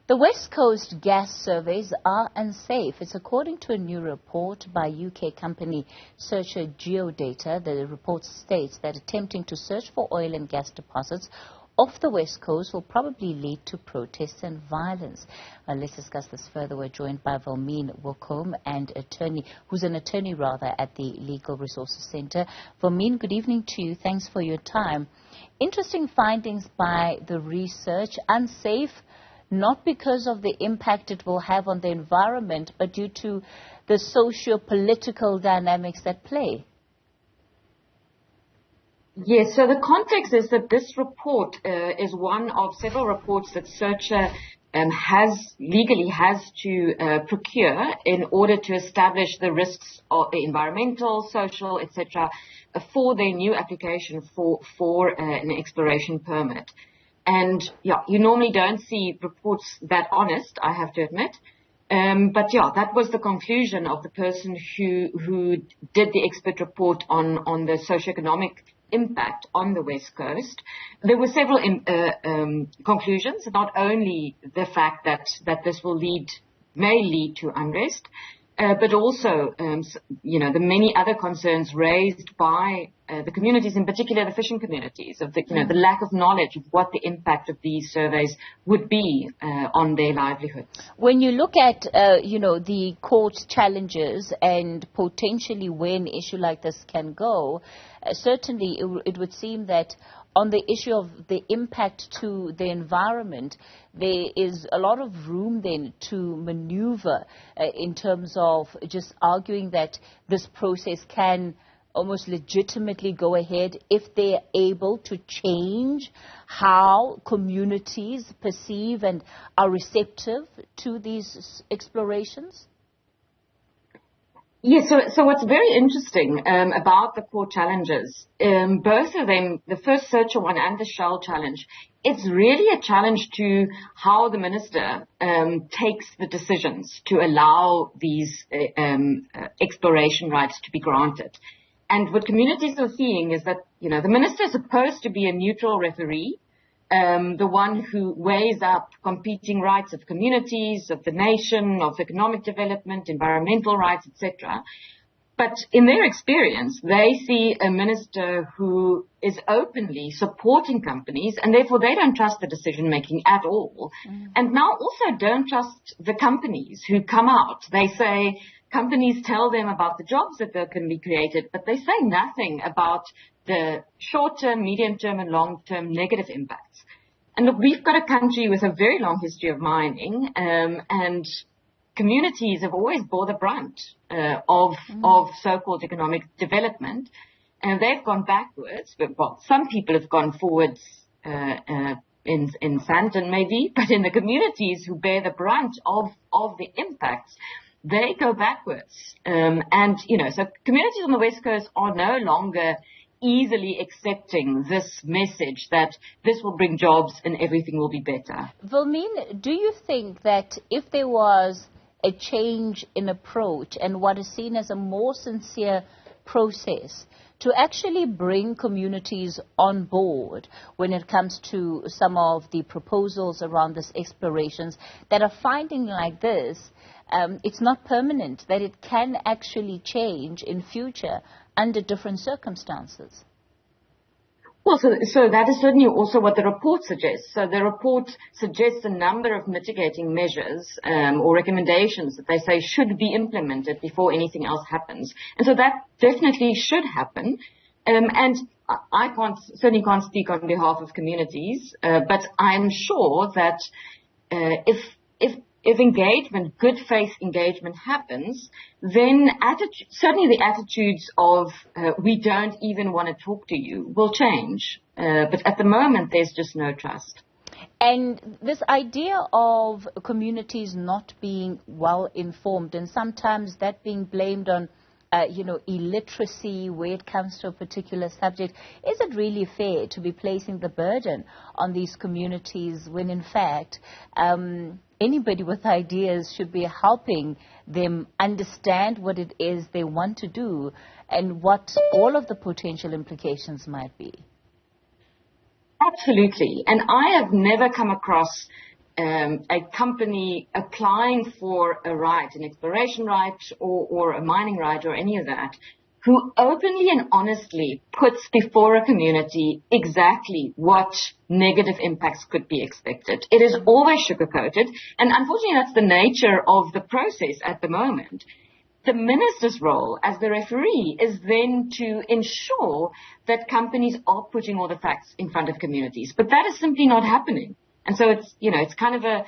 The West Coast gas surveys are unsafe. It's according to a new report by UK company searcher Geodata. The report states that attempting to search for oil and gas deposits off the West Coast will probably lead to protests and violence. Let's discuss this further. We're joined by Wilmien, who's an attorney at the Legal Resources Centre. Wilmien, good evening to you. Thanks for your time. Interesting findings by the research. Unsafe, not because of the impact it will have on the environment, but due to the socio-political dynamics at play. Yes, so the context is that this report is one of several reports that Searcher legally has to procure in order to establish the risks of environmental, social, etc., for their new application for an exploration permit. And yeah, you normally don't see reports that honest, I have to admit. But yeah, that was the conclusion of the person who did the expert report on the socioeconomic impact on the West Coast. There were several conclusions, not only the fact that this may lead to unrest, but also, the many other concerns raised by the communities, in particular the fishing communities, of the lack of knowledge of what the impact of these surveys would be on their livelihoods. When you look at, the court challenges and potentially where an issue like this can go, certainly it would seem that on the issue of the impact to the environment, there is a lot of room then to maneuver in terms of just arguing that this process can almost legitimately go ahead if they are able to change how communities perceive and are receptive to these explorations? Yes, so what's very interesting about the core challenges, both of them, the first Searcher one and the Shell challenge, it's really a challenge to how the minister takes the decisions to allow these exploration rights to be granted. And what communities are seeing is that, the minister is supposed to be a neutral referee, the one who weighs up competing rights of communities, of the nation, of economic development, environmental rights, etc. But in their experience, they see a minister who is openly supporting companies, and therefore they don't trust the decision-making at all. And now also don't trust the companies who come out. They say companies tell them about the jobs that can be created, but they say nothing about the short-term, medium-term, and long-term negative impacts. And look, we've got a country with a very long history of mining, and communities have always bore the brunt of so-called economic development, and they've gone backwards. Well, some people have gone forwards in Sandton maybe, but in the communities who bear the brunt of the impacts, they go backwards. So communities on the West Coast are no longer easily accepting this message that this will bring jobs and everything will be better. Wilmien, do you think that if there was a change in approach and what is seen as a more sincere process to actually bring communities on board when it comes to some of the proposals around these explorations, that a finding like this, it's not permanent, that it can actually change in future under different circumstances? Well, so that is certainly also what the report suggests. So the report suggests a number of mitigating measures or recommendations that they say should be implemented before anything else happens. And so that definitely should happen. And I certainly can't speak on behalf of communities, but I'm sure that if engagement, good faith engagement happens, then certainly the attitudes of we don't even want to talk to you will change. But at the moment, there's just no trust. And this idea of communities not being well informed, and sometimes that being blamed on illiteracy where it comes to a particular subject, is it really fair to be placing the burden on these communities when in fact anybody with ideas should be helping them understand what it is they want to do and what all of the potential implications might be? Absolutely. And I have never come across a company applying for a right, an exploration right or a mining right or any of that, who openly and honestly puts before a community exactly what negative impacts could be expected. It is always sugar-coated, and unfortunately that's the nature of the process at the moment. The minister's role as the referee is then to ensure that companies are putting all the facts in front of communities, but that is simply not happening. And so it's kind of a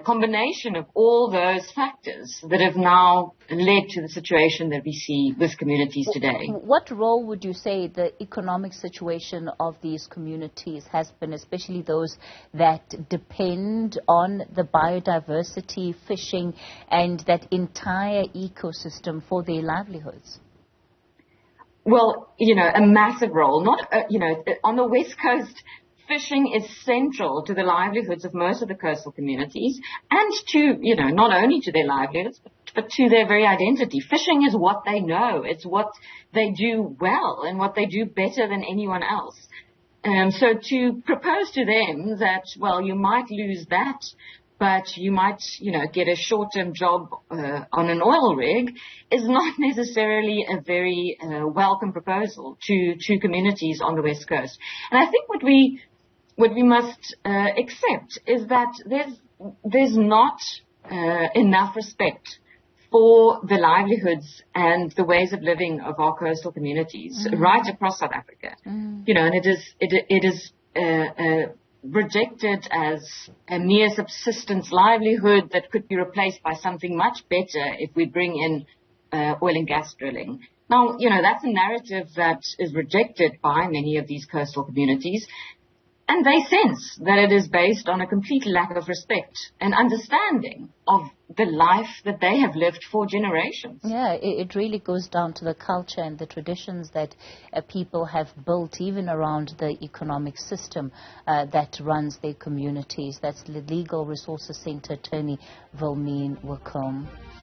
combination of all those factors that have now led to the situation that we see with communities today. What role would you say the economic situation of these communities has been, especially those that depend on the biodiversity, fishing, and that entire ecosystem for their livelihoods? Well, a massive role. Not, on the West Coast, fishing is central to the livelihoods of most of the coastal communities and to, not only to their livelihoods, but to their very identity. Fishing is what they know. It's what they do well and what they do better than anyone else. So to propose to them that, well, you might lose that, but you might, get a short-term job on an oil rig is not necessarily a very welcome proposal to communities on the West Coast. And I think what we must accept is that there's not enough respect for the livelihoods and the ways of living of our coastal communities right across South Africa. And it is rejected as a mere subsistence livelihood that could be replaced by something much better if we bring in oil and gas drilling. Now, that's a narrative that is rejected by many of these coastal communities. And they sense that it is based on a complete lack of respect and understanding of the life that they have lived for generations. Yeah, it really goes down to the culture and the traditions that people have built even around the economic system that runs their communities. That's the Legal Resources Centre attorney Wilmien Wicomb.